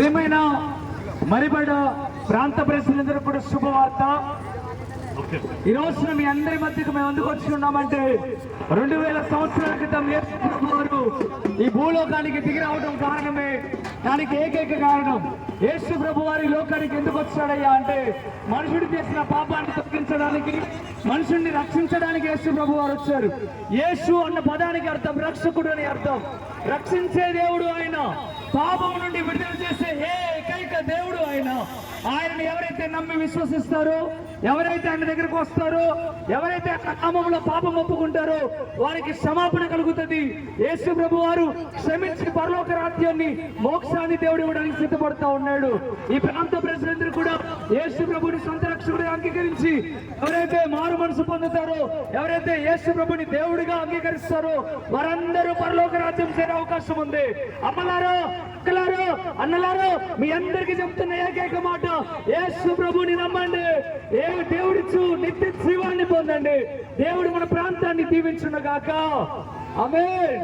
ప్రియమైన మరిబడ ప్రాంత ప్రజలందరూ కూడా శుభవార్త. ఈ రోజున మీ అందరి మధ్యకు మేము ఎందుకు వచ్చి ఉన్నామంటే 2000 సంవత్సరాల క్రితం యేసు ప్రభు వారు ఈ భూలోకానికి దిగి రావడం కారణమే. దానికి ఏకైక కారణం యేసు ప్రభు వారి లోకానికి ఎందుకు వచ్చాడయ్యా అంటే మనుషుడు చేసిన పాపాన్ని తప్పించడానికి, మనుషుడిని రక్షించడానికి యేసు ప్రభు వారు వచ్చారు. యేసు అన్న పదానికి అర్థం రక్షకుడు అని అర్థం. రక్షించే దేవుడు ఆయన, పాపం నుండి విడుదల చేసే ఏకైక దేవుడు ఆయన. ఆయనను ఎవరైతే నమ్మి విశ్వసిస్తారో, ఎవరైతే ఆయన దగ్గరకు వస్తారో, ఎవరైతే నామములో పాపం ఒప్పుకుంటారో వారికి క్షమాపణ కలుగుతుంది. యేసు ప్రభు వారు క్షమించి పరలోక రాజ్యాన్ని, మోక్షాన్ని దేవుడు ఇవ్వడానికి సిద్ధపడుతూ ఉన్నాడు. ఈ ప్రాంత ప్రజలందరూ కూడా యేసు ప్రభుని సొంత రక్షకుడిగా అంగీకరించి ఎవరైతే మారు మనసు పొందుతారో, ఎవరైతే యేసు ప్రభుని దేవుడిగా అంగీకరిస్తారో వారందరూ పరలోక రాజ్యం చేరే అవకాశం ఉంది. అమ్మలారో, అక్కలారో, అన్నలారో, మీ అందరికీ చెప్తున్న ఏకైక మాట, యేసు ప్రభుని నమ్మండి. దేవుడిచ్చు నిత్య జీవాన్ని పొందండి. దేవుడు మన ప్రాంతాన్ని దీవించును గాక. ఆమేన్.